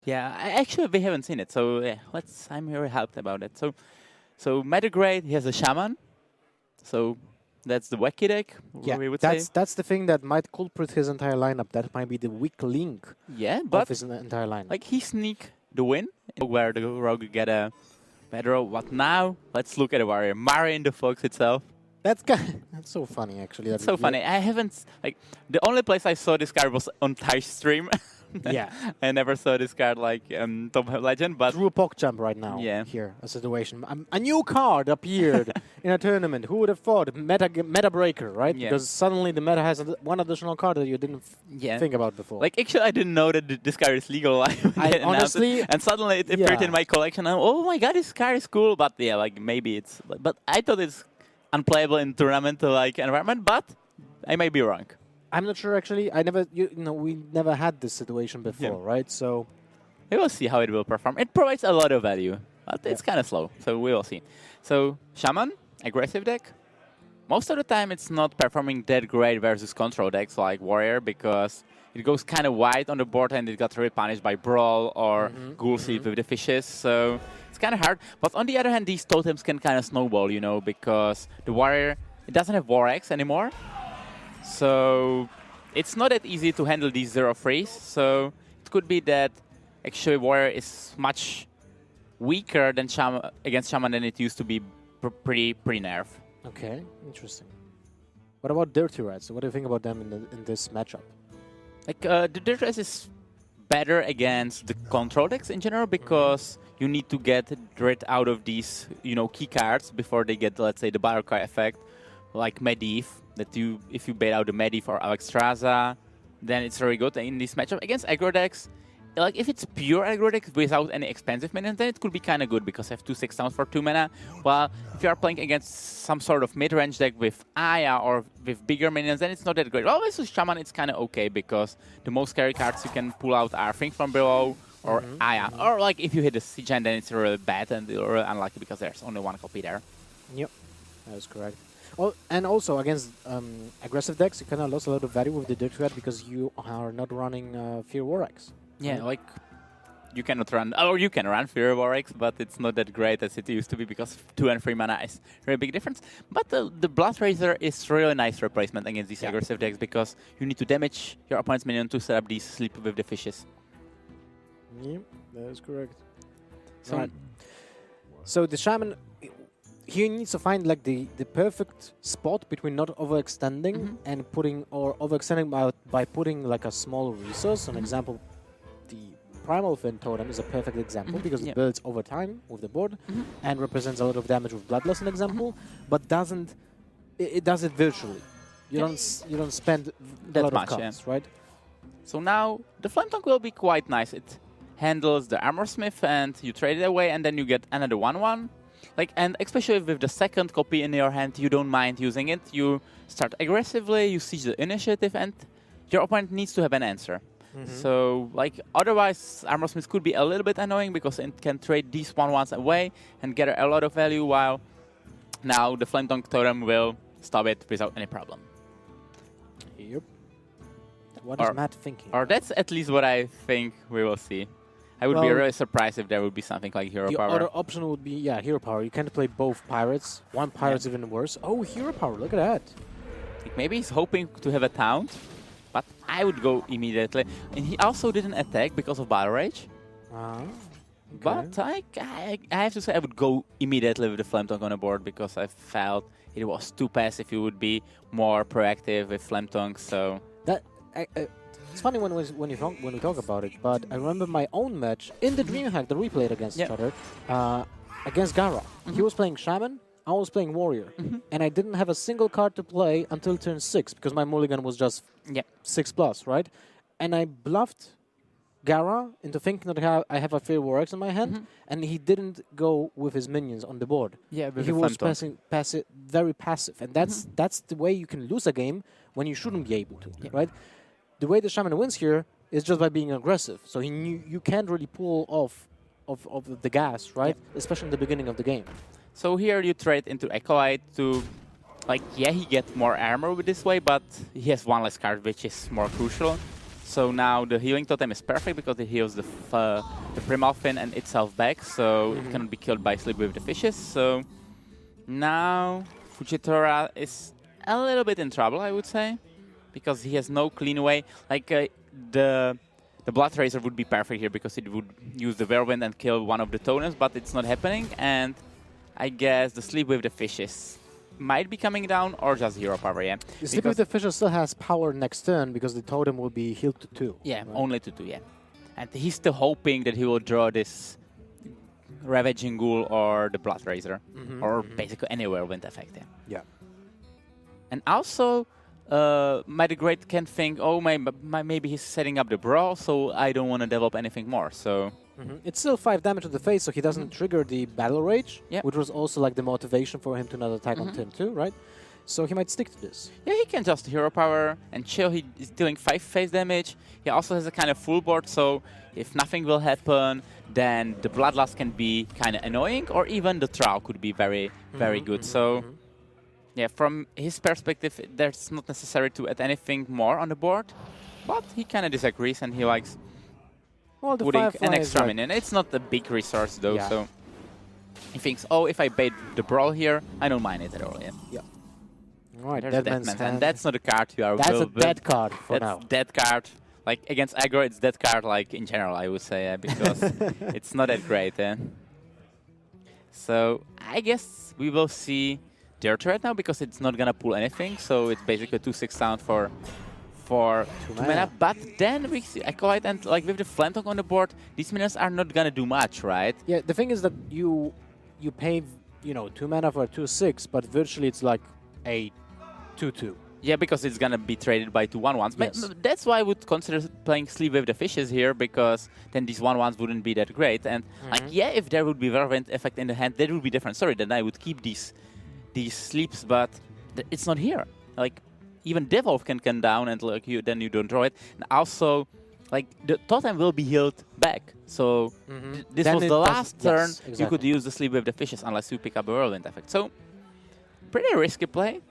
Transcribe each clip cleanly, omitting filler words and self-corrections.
Yeah, actually we haven't seen it, so yeah, I'm very hyped about it. So MatTheGreat, he has a shaman, so that's the wacky deck, Yeah, we would say. that's the thing that might culprit his entire lineup. That might be the weak link Yeah, of but his entire lineup. like he sneak the win, where the rogue get a better. What now? Let's look at the warrior, Mari in the Fox itself. That's so funny, actually. It's so funny. I haven't like the only place I saw this card was on Ty's stream. Yeah. I never saw this card like Top Legend, but Through a PogChamp right now. Yeah. Here, a situation. A new card appeared in a tournament. Who would have thought? Meta breaker, right? Yeah. Because suddenly the meta has one additional card that you didn't think about before. Like actually, I didn't know that this card is legal. I honestly, and suddenly it appeared in my collection. And oh my god, this card is cool. But yeah, like maybe it's. But I thought it's unplayable in tournament like environment. But I may be wrong. I'm not sure actually. I never, we never had this situation before, right? So we will see how it will perform. It provides a lot of value, but it's kind of slow. So we will see. So Shaman, aggressive deck. Most of the time, it's not performing that great versus control decks like Warrior because it goes kind of wide on the board and it got repunished by Brawl or Ghoul Sleep with the fishes. So it's kind of hard. But on the other hand, these totems can kind of snowball, because the Warrior, it doesn't have War X anymore. So it's not that easy to handle these 0-3s. So it could be that actually Warrior is much weaker than against Shaman than it used to be pre-nerf. Okay, interesting. What about Dirty Rats? What do you think about them in this matchup? Like the Dirty Rats is better against the control decks in general because you need to get rid out of these, key cards before they get, let's say, the battle cry effect, like Medivh. That if you bait out the Medivh or Alexstrasza, then it's very good in this matchup. Against aggro decks, like if it's pure aggro deck without any expensive minions, then it could be kind of good because I have 2 6-downs for 2 mana. While if you are playing against some sort of mid-range deck with Aya or with bigger minions, then it's not that great. Well, with Shaman, it's kind of okay because the most scary cards you can pull out are Think from Below or Aya. Or like if you hit a Siege, then it's really bad and really unlucky because there's only 1 copy there. Yep, that is correct. Oh, and also against aggressive decks, you kind of lost a lot of value with the Dirty Rat because you are not running Fear War X. Yeah, like you cannot run, or you can run Fear War X, but it's not that great as it used to be because 2 and 3 mana is a very big difference. But the Blood Razor is really nice replacement against these aggressive decks because you need to damage your opponent's minion to set up these Sleep with the Fishes. Yep, that is correct. So the Shaman, he needs to find like the perfect spot between not overextending and overextending by putting like a small resource. An example, the Primal Fin Totem is a perfect example because it builds over time with the board and represents a lot of damage with Bloodlust, an example, but it does it virtually. You don't spend a lot of cards, right? So now the Flame Tongue will be quite nice. It handles the Armor Smith and you trade it away and then you get another 1/1. And especially with the second copy in your hand, you don't mind using it. You start aggressively, you siege the initiative, and your opponent needs to have an answer. So, otherwise, Armor Smith could be a little bit annoying because it can trade these 1/1s away and get a lot of value, while now the Flame Tongue Totem will stop it without any problem. Yep. What is Matt thinking? Or that's at least what I think we will see. I would be really surprised if there would be something like Hero Power. The other option would be, Hero Power. You can't play both Pirates. One Pirate's even worse. Oh, Hero Power, look at that. Maybe he's hoping to have a Taunt, but I would go immediately. And he also didn't attack because of Battle Rage. Okay. But I have to say I would go immediately with the Flame Tongue on the board because I felt it was too passive. You would be more proactive with Flame Tongue, so... It's funny when we talk about it, but I remember my own match in the DreamHack that we played against each other, against Gara. He was playing Shaman, I was playing Warrior, and I didn't have a single card to play until turn 6 because my mulligan was just 6+, right? And I bluffed Gara into thinking that I have a Fear War X in my hand, and he didn't go with his minions on the board. Yeah, he was very passive, and that's the way you can lose a game when you shouldn't be able to, right? The way the Shaman wins here is just by being aggressive. So you can't really pull off of the gas, right? Especially in the beginning of the game. So here you trade into Acolyte to, he gets more armor with this way, but he has 1 less card, which is more crucial. So now the healing totem is perfect because it heals the Primal Fin and itself back, so it cannot be killed by Sleep with the Fishes. So now Fujitora is a little bit in trouble, I would say, because he has no clean way. Like the Blood Razor would be perfect here because it would use the Whirlwind and kill one of the totems, but it's not happening. And I guess the Sleep with the Fishes might be coming down, or just hero power, yeah. The Sleep with the Fishes still has power next turn because the totem will be healed to 2. Yeah, right? only to 2, yeah. And he's still hoping that he will draw this Ravaging Ghoul or the Blood Razor, or basically any Whirlwind effect, Yeah. And also, MatTheGreat can think, oh, maybe he's setting up the Brawl, so I don't want to develop anything more, so... It's still 5 damage to the face, so he doesn't trigger the Battle Rage, which was also like the motivation for him to not attack on turn 2, right? So he might stick to this. Yeah, he can just hero power and chill. He is dealing 5 face damage. He also has a kind of full board, so if nothing will happen, then the Bloodlust can be kind of annoying, or even the Trowel could be very, very good. So, yeah, from his perspective, there's not necessary to add anything more on the board, but he kind of disagrees and he likes putting an extra minion. It's not a big resource though, so he thinks, oh, if I bait the Brawl here, I don't mind it at all. Yeah. Right, Dead Man's Hand. And that's not a card you are. That's a dead card for now. Dead card. Like against aggro, it's dead card. Like in general, I would say, because it's not that great. So I guess we will see their threat now because it's not gonna pull anything. So it's basically 2/6 sound for 2 mana. But then we see Acolyte and like with the Flantok on the board, these minions are not gonna do much, right? Yeah, the thing is that you pay 2 mana for a 2/6, but virtually it's like a 2/2. Yeah, because it's gonna be traded by 2 1/1s. Yes. That's why I would consider playing Sleep with the Fishes here, because then these 1/1s wouldn't be that great. And like, yeah, if there would be Whirlwind effect in the hand, that would be different. Sorry, then I would keep these sleeps, but it's not here. Like, even Devolve can come down and like then you don't draw it. And also, like the totem will be healed back. So this Then was it the does- last turn yes, you could use the Sleep with the Fishes unless you pick up a Whirlwind effect. So pretty risky play.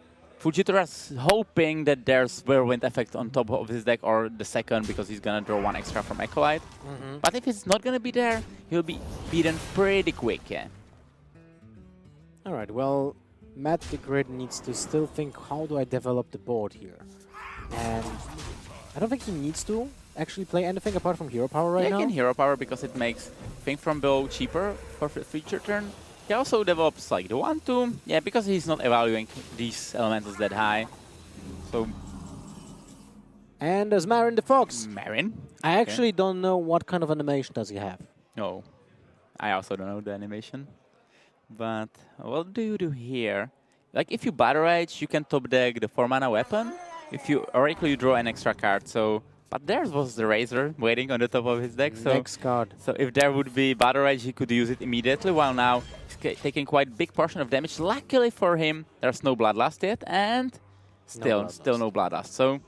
Fujitora's hoping that there's Whirlwind effect on top of his deck, or the second, because he's gonna draw 1 extra from Acolyte. But if it's not gonna be there, he'll be beaten pretty quick, yeah. All right, well, MatTheGreat needs to still think, how do I develop the board here? And I don't think he needs to actually play anything apart from hero power right now. He can hero power because it makes Think from Below cheaper for the future turn. He also develops like the 1/2, yeah, because he's not evaluating these elementals that high. So and there's Marin the Fox. Marin? I actually don't know what kind of animation does he have. No, I also don't know the animation. But what do you do here? Like if you Battle Rage, you can top deck the 4 mana weapon. If you Oracle, you draw an extra card. So, but there was the Razor waiting on the top of his deck. So Next card. So if there would be Battle Rage, he could use it immediately. While now he's taking quite big portion of damage. Luckily for him, there's no Bloodlust yet, and still no Bloodlust. So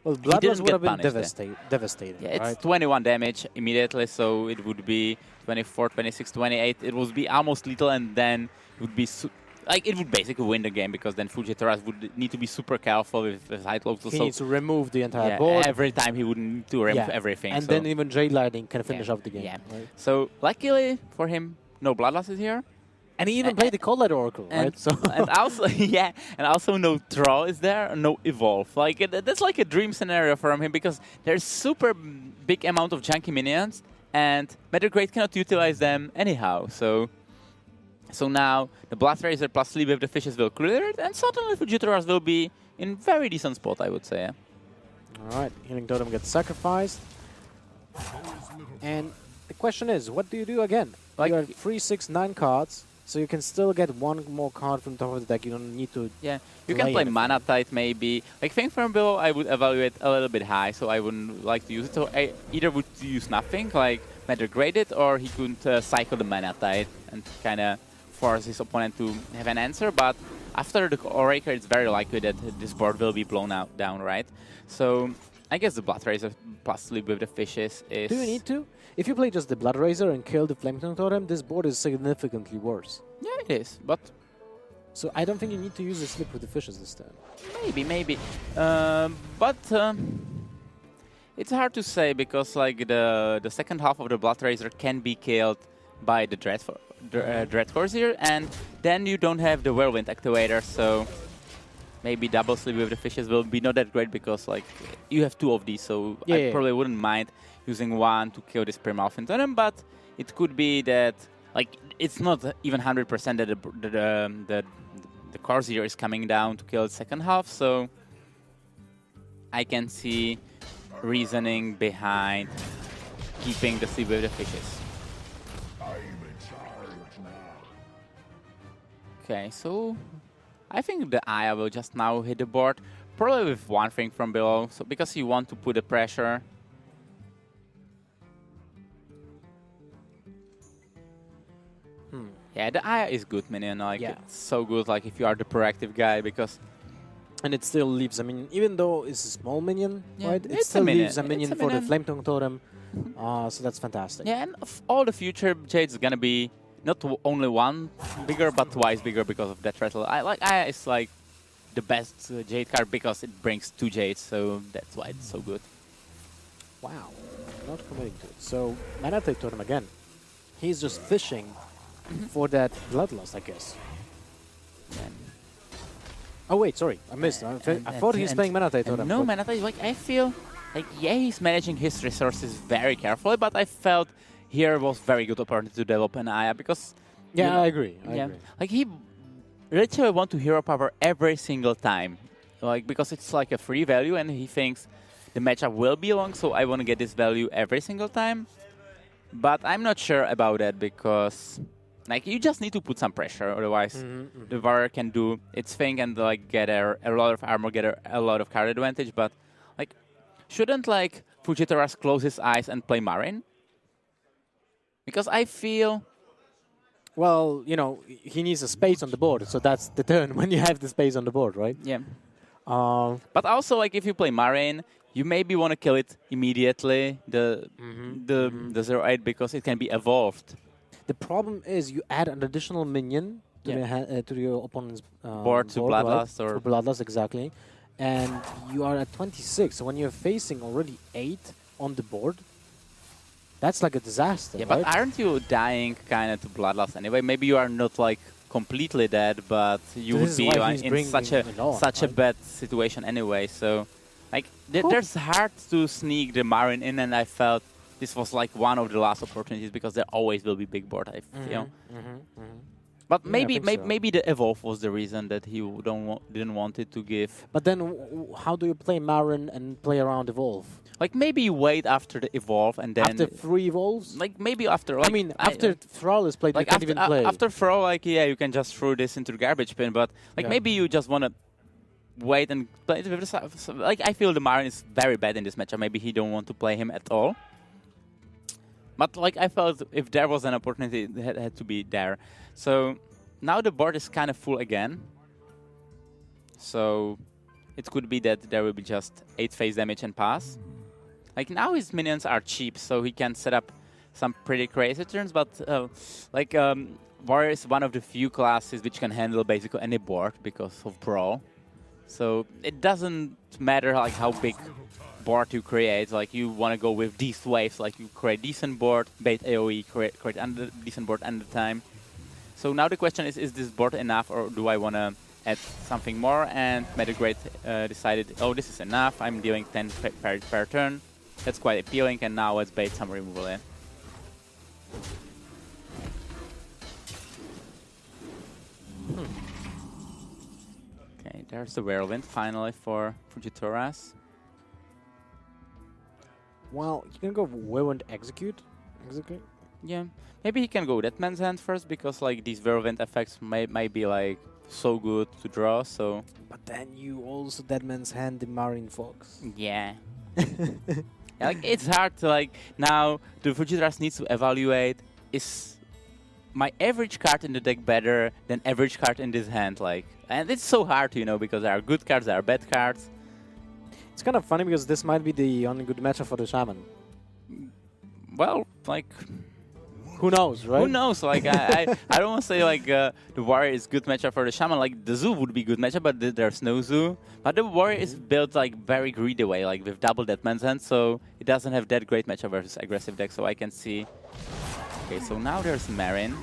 well, Bloodlust would have been devastating. Yeah, it's right? 21 damage immediately, so it would be 24, 26, 28. It would be almost lethal, and then it would be like it would basically win the game, because then Fujitora would need to be super careful with high close. He needs to remove the entire board. Every time he would need to remove everything. And then even Jade Lightning can finish off the game. Yeah. Right? So luckily for him, no Bloodlust is here. And he even played the Cold Light Oracle, right? So and also, and also no Draw is there, no Evolve. Like that's like a dream scenario for him, because there's super big amount of junky minions, and MatTheGreat cannot utilize them anyhow. So now the Blood Razor plus Sleep with the Fishes will clear it, and suddenly Fujitora's will be in very decent spot, I would say. Yeah. All right, Healing Totem gets sacrificed, and the question is, what do you do again? Like, you are 3, 6, 9 cards. So you can still get 1 more card from the top of the deck. You don't need to. Yeah, you can play Mana Tide maybe. Like Think from Below, I would evaluate a little bit high, so I wouldn't like to use it. So I either would use nothing, like MatTheGreat it, or he could cycle the Mana Tide and kind of force his opponent to have an answer. But after the Oracle, it's very likely that this board will be blown down, right? So I guess the Blood Razor plus Sleep with the Fishes is... Do you need to? If you play just the Blood Razor and kill the Flamethrower Totem, this board is significantly worse. Yeah, it is, but... So I don't think you need to use the Sleep with the Fishes this turn. Maybe. But... It's hard to say because like the second half of the Blood Razor can be killed by the Dread Corsair, and then you don't have the Whirlwind activator, so maybe double sleep with the fishes will be not that great because like you have two of these, so I probably wouldn't mind using one to kill this Primalphin Totem, but it could be that like it's not even 100% that the Corsair is coming down to kill the second half, so I can see reasoning behind keeping the sleep with the fishes. Okay, so I think the Aya will just now hit the board, probably with one thing from below, so because you want to put the pressure. Yeah, the Aya is good minion, like it's so good like if you are the proactive guy, because and it still leaves a minion, even though it's a small minion, right? It still leaves a minion for the Flame Tongue Totem, so that's fantastic. Yeah, and all the future Jades is gonna be not only one bigger, but twice bigger because of that rattle. Aya is like the best Jade card because it brings 2 Jades, so that's why it's so good. Wow, not committing to it. So MatTheGreat Totem again. He's just fishing for that Bloodlust, I guess. Oh wait, sorry, I missed. I thought he's playing MatTheGreat Totem. No, MatTheGreat, like I feel like he's managing his resources very carefully, but I felt here was very good opportunity to develop an Aya because I agree. I agree. Like he literally want to hero power every single time, like because it's like a free value, and he thinks the matchup will be long, so I want to get this value every single time. But I'm not sure about that because like you just need to put some pressure, otherwise the warrior can do its thing and like get a lot of armor, get a lot of card advantage. But like, shouldn't like Fujitora close his eyes and play Marine? Because I feel, well, you know, he needs a space on the board, so that's the turn when you have the space on the board, right? Yeah. But also, like, if you play Marine, you maybe want to kill it immediately, the 0-8, because it can be evolved. The problem is you add an additional minion to your opponent's board to Bloodlust, right? or Bloodlust, exactly. And you are at 26, so when you're facing already 8 on the board, that's like a disaster. Yeah, right? But aren't you dying kind of to Bloodlust anyway? Maybe you are not like completely dead, but you would be in such a bad situation anyway. So, like, there's hard to sneak the Marine in, and I felt this was like one of the last opportunities because there always will be big board. I feel. But maybe maybe the evolve was the reason that he didn't want it to give. But then, how do you play Marine and play around evolve? Like maybe you wait after the evolve and then after 3 evolves. Like maybe after. Like, I mean, after Thrall is played, like you can't even play. After Thrall, like you can just throw this into the garbage bin. But like maybe you just want to wait and play it with the, like I feel the Marine is very bad in this matchup. Maybe he don't want to play him at all. But like I felt if there was an opportunity, it had to be there. So now the board is kind of full again. So it could be that there will be just 8 phase damage and pass. Like now his minions are cheap, so he can set up some pretty crazy turns. But Warrior is one of the few classes which can handle basically any board because of Brawl. So it doesn't matter like how big board you create. Like you want to go with these waves. Like you create decent board, bait AOE, create decent board end of time. So now the question is this board enough, or do I want to add something more? And MatTheGreat decided, oh, this is enough. I'm dealing 10 per turn. That's quite appealing, and now let's bait some removal in. Okay, there's the Whirlwind finally for Fujitora's. Well, you can go Whirlwind Execute. Yeah, maybe he can go Deadman's Hand first, because like these Whirlwind effects might be like so good to draw. So. But then you also Deadman's Hand the Marine Fox. Yeah. Yeah, like it's hard to like now the Fujitora needs to evaluate, is my average card in the deck better than average card in this hand, like, and it's so hard, you know, because there are good cards, there are bad cards. It's kind of funny because this might be the only good matchup for the Shaman. Well, like Who knows, right? Who knows? Like I don't want to say like the warrior is good matchup for the shaman. Like the zoo would be good matchup, but there's no zoo. But the warrior is built like very greedy way, like with double that man's hand, so it doesn't have that great matchup versus aggressive deck. So I can see. Okay, so now there's Marin.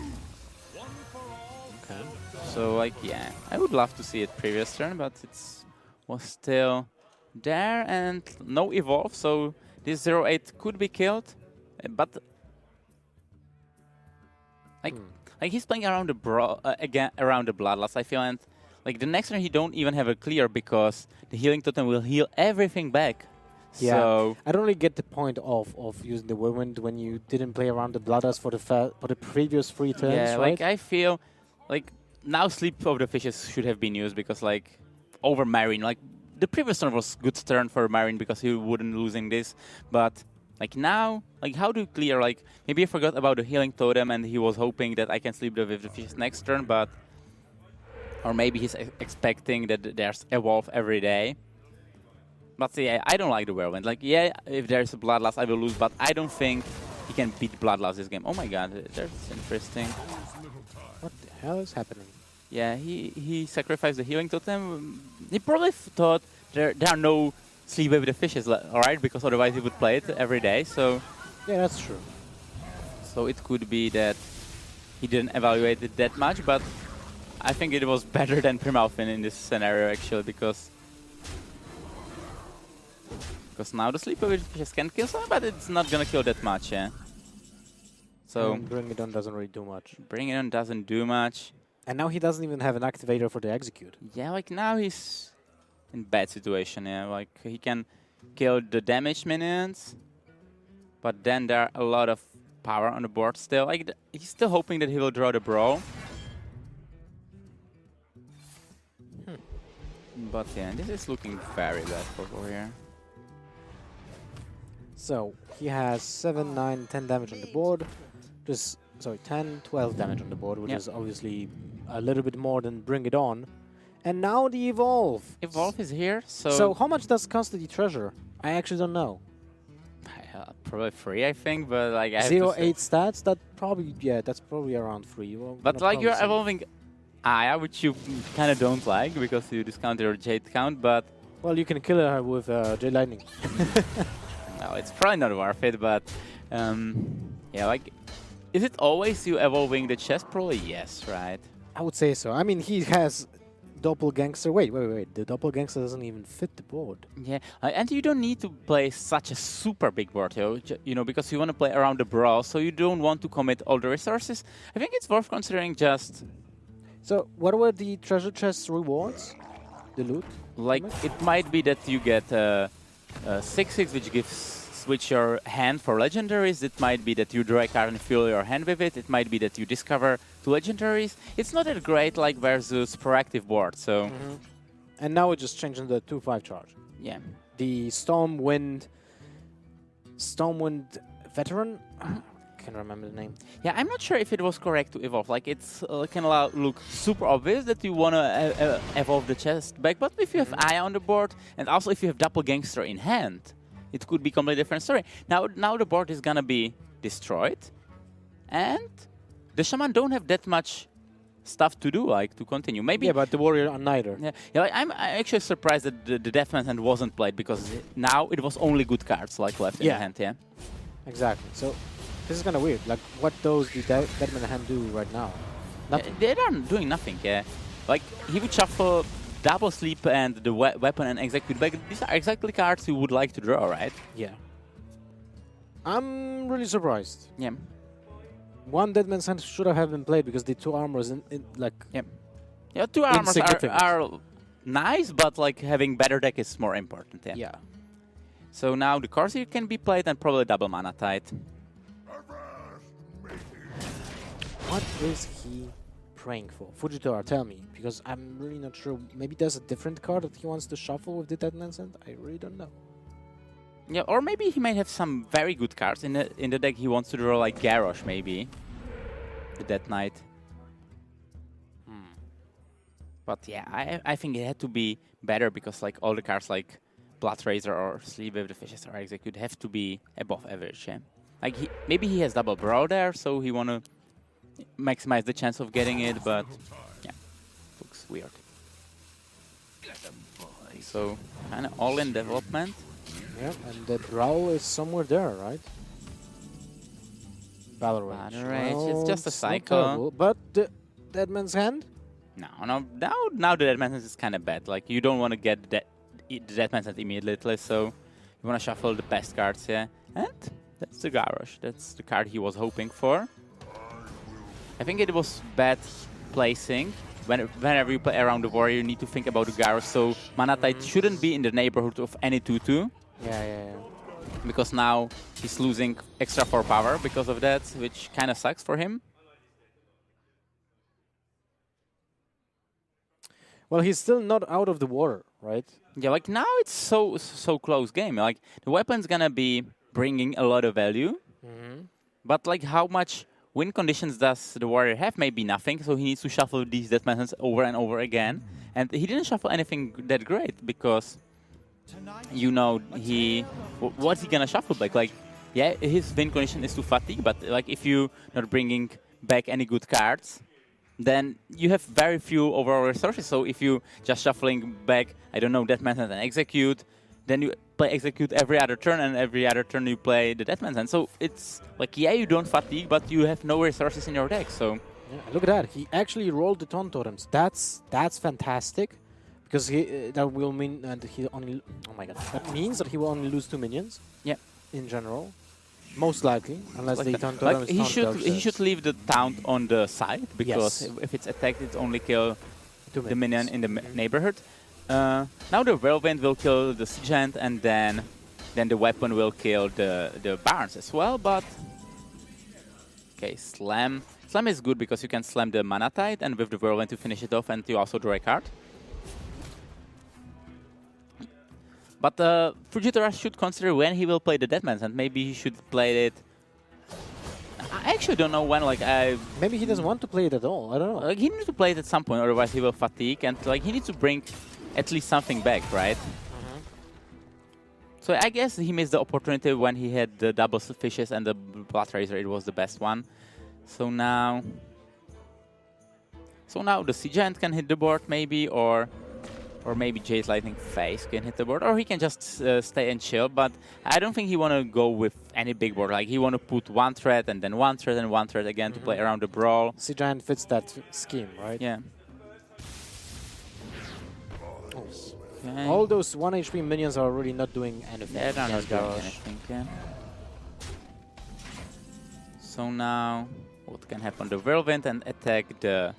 Okay. So like yeah, I would love to see it previous turn, but it's was still there and no evolve. So this 0-8 could be killed, but. Like he's playing around the again around the bloodlust, I feel, and like the next turn he don't even have a clear because the healing totem will heal everything back. Yeah, so I don't really get the point of using the whirlwind when you didn't play around the bloodlust for the previous 3 turns. yeah, right? like I feel like now Sleep of the Fishes should have been used because like over Marine, like the previous turn was good turn for Marine because he wouldn't losing this, but. Like now, like how do you clear, like maybe I forgot about the healing totem and he was hoping that I can sleep with the fish next turn, but or maybe he's expecting that there's evolve every day. But yeah, I don't like the whirlwind. Like yeah, if there's a bloodlust I will lose, but I don't think he can beat bloodlust this game. Oh my god, that's interesting. What the hell is happening? Yeah, he sacrificed the healing totem. He probably thought there are no sleep with the fishes, alright? Because otherwise he would play it every day. So yeah, that's true. So it could be that he didn't evaluate it that much, but I think it was better than Primalfin in this scenario actually, because now the sleep with the fishes can kill someone, but it's not gonna kill that much, yeah. So Bring It On doesn't really do much. Bring It On doesn't do much. And now he doesn't even have an activator for the execute. Yeah, like now he's in bad situation, yeah. Like he can kill the damage minions, but then there are a lot of power on the board still. Like he's still hoping that he will draw the brawl. But yeah, this is looking very bad for Warrior. So he has 7, 9, 10 damage on the board. Just sorry, 10, 12 damage on the board, which is obviously a little bit more than Bring It On. And now the Evolve. Evolve is here, so... So how much does custody treasure? I actually don't know. Probably 3, I think, but like... 0-8 stats? That probably, yeah, that's probably around 3. Well, but like you're evolving Aya, which you kind of don't like, because you discount your Jade count, but... Well, you can kill her with Jade Lightning. No, it's probably not worth it, but... yeah, like... Is it always you evolving the chest? Probably yes, right? I would say so. I mean, he has... Doppelgangster. Wait. The Doppelgangster doesn't even fit the board. Yeah, and you don't need to play such a super big board, you know, because you want to play around the brawl, so you don't want to commit all the resources. I think it's worth considering just... So, what were the treasure chest rewards? The loot? Like, it might be that you get 6/6, which gives switch your hand for legendaries. It might be that you draw a card and fill your hand with it. It might be that you discover 2 legendaries. It's not that great like versus proactive board, so... And now we're just changing the 2/5 charge. Yeah. The Stormwind Veteran? I can't remember the name. Yeah, I'm not sure if it was correct to evolve. Like, it's can look super obvious that you want to evolve the chest back, but if you have Aya on the board, and also if you have Doppelgangster in hand, it could be a completely different story. Now the board is gonna be destroyed, and the Shaman don't have that much stuff to do, like, to continue. Maybe... Yeah, but the Warrior are neither. Yeah, like, I'm actually surprised that the Deathman's Hand wasn't played, because now it was only good cards, like, left in the hand, yeah? Exactly. So, this is kind of weird. Like, what does the Deathman's Hand do right now? Nothing. They are doing nothing, yeah. Like, he would shuffle Double Sleep and the Weapon and Execute back. These are exactly cards you would like to draw, right? Yeah. I'm really surprised. Yeah. One Deadman's Hand should have been played because the 2 armors like... Yeah, 2 armors are nice, but like having better deck is more important, yeah. Yeah. So now the Corsair can be played and probably double mana tide. What is he praying for? Fujitora, tell me, because I'm really not sure. Maybe there's a different card that he wants to shuffle with the Deadman's Hand? I really don't know. Yeah, or maybe he might have some very good cards in the deck. He wants to draw like Garrosh, maybe. The Death Knight. But yeah, I think it had to be better because like all the cards like Blood Razor or Sleep with the Fishes or Execute have to be above average. Yeah? Like maybe he has double Brawl there, so he want to maximize the chance of getting it, but yeah, looks weird. So kind of all in development. Yeah, and the Brawl is somewhere there, right? Battle range. Battle range, it's Well, just a it's not cycle. terrible, but the Deadman's Hand? Now the Deadman's Hand is kind of bad. Like you don't want to get the Deadman's Hand immediately, so you want to shuffle the best cards here. And that's the Garrosh. That's the card he was hoping for. I think it was bad placing. Whenever you play around the Warrior, you need to think about the Garrosh, so Mana Tide shouldn't be in the neighborhood of any 2-2. Yeah. Because now he's losing extra 4 power because of that, which kind of sucks for him. Well, he's still not out of the water, right? Yeah, like now it's so close game. Like the weapon's gonna be bringing a lot of value, but like how much win conditions does the Warrior have? Maybe nothing, so he needs to shuffle these Deathman's Hands over and over again. And he didn't shuffle anything that great because, you know, what's he gonna shuffle back? Like, yeah, his win condition is to fatigue, but like if you not bringing back any good cards, then you have very few overall resources. So if you just shuffling back, I don't know, Deathman's Hand and Execute, then you play Execute every other turn, and every other turn you play the Deathman's Hand. So it's like, yeah, you don't fatigue, but you have no resources in your deck. So yeah, look at that. He actually rolled the Taunt Totems. That's fantastic. Because that will mean that he only... Oh my god. That means that he will only lose 2 minions. yeah. In general. Most likely. Unless Like they that. Taunt Like Totems. he should leave the taunt on the side, because Yes. if it's attacked, it only kill the minions. minion in the neighborhood. Now the Whirlwind will kill the Giant, and then the weapon will kill the Barons as well, but... Okay, Slam. Slam is good because you can slam the Mana Tide, and with the Whirlwind to finish it off, and you also draw a card. But Fujitora should consider when he will play the Deadman's Hand. Maybe he should play it... I actually don't know when, like, Maybe he doesn't want to play it at all. I don't know. Like, he needs to play it at some point, otherwise he will fatigue, and like he needs to bring at least something back, right? So I guess he missed the opportunity when he had the double fishes and the Blood Razor. It was the best one. So now the Sea Giant can hit the board maybe, or maybe Jade's Lightning Face can hit the board, or he can just stay and chill. But I don't think he want to go with any big board. Like he want to put one threat and then one threat and one threat again to play around the Brawl. Sea Giant fits that scheme, right? Yeah. Okay. All those 1 HP minions are really not doing anything. Yeah, they're not against doing Garrosh. anything, yeah. So now, what can happen? The Whirlwind and attack the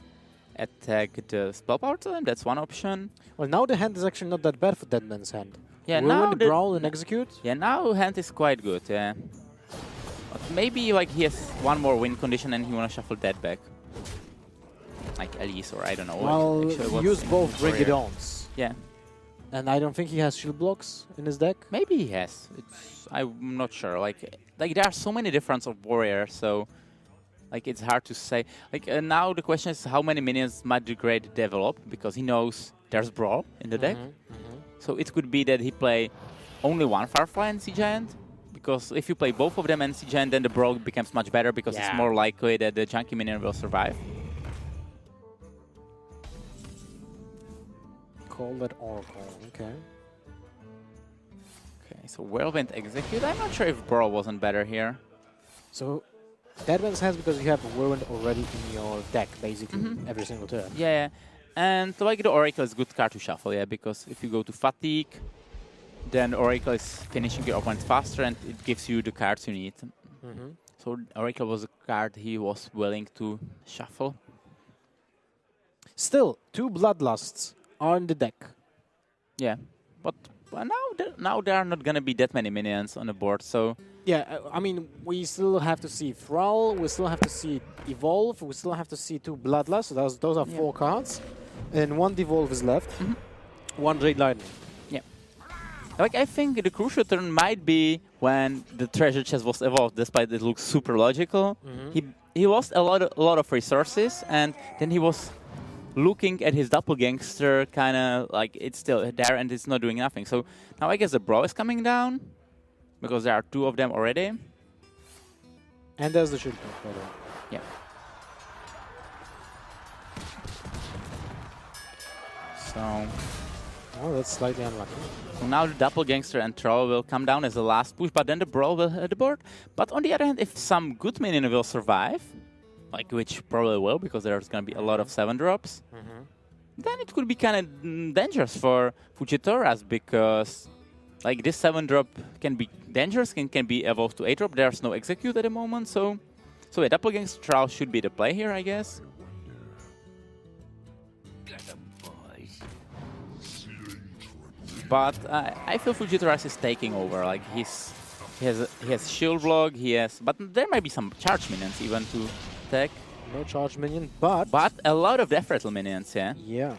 spell power to them. That's one option. Well, now the hand is actually not that bad for Deadman's Hand. Yeah, Whirlwind, now the Brawl, and Execute. Yeah, now hand is quite good. Yeah. But maybe like he has one more win condition and he wanna shuffle that back, like Elise or I don't know. Well, actually, use both Bring It Warrior. Ons. Yeah. And I don't think he has shield blocks in his deck. Maybe he has. I'm not sure. Like there are so many different of warriors, so like it's hard to say. Like now the question is how many minions MatTheGreat develop, because he knows there's Brawl in the deck. So it could be that he play only one Firefly and Sea Giant, because if you play both of them and Sea Giant, then the Brawl becomes much better because it's more likely that the Junkie minion will survive. Call that Oracle. Okay. Okay, so Whirlwind Execute. I'm not sure if Brawl wasn't better here. So Deadman's Hands because you have a Whirlwind already in your deck, basically, every single turn. Yeah, and like the Oracle is a good card to shuffle, yeah, because if you go to Fatigue, then Oracle is finishing your opponent faster and it gives you the cards you need. So Oracle was a card he was willing to shuffle. Still, 2 Bloodlusts are in the deck. Yeah, but now there are not gonna be that many minions on the board, so... Yeah, I mean, we still have to see Thrall, we still have to see Evolve, we still have to see 2 Bloodlusts, so those are 4 cards. And 1 Devolve is left, 1 Jade Lightning. Yeah. Like, I think the crucial turn might be when the treasure chest was evolved, despite it looks super logical. He lost a lot of resources, and then he was looking at his doppelgangster, kind of like it's still there and it's not doing nothing. So now I guess the Brawl is coming down, because there are 2 of them already. And there's the shield poke, by the way. Yeah. So Oh, that's slightly unlucky. now the Doppelgangster and Troll will come down as the last push, but then the Brawl will hit the board. But on the other hand, if some good minion will survive, like which probably will, because there's going to be a lot of 7-drops, then it could be kind of dangerous for Fujitoras, because like this 7-drop can be dangerous, can be evolved to 8-drop. There's no execute at the moment, so yeah, Doppelgangster Troll should be the play here, I guess. But I feel Fujitoras is taking over. Like he has shield block. But there might be some charge minions even to attack. No charge minion, but a lot of death rattle minions. Yeah. Yeah.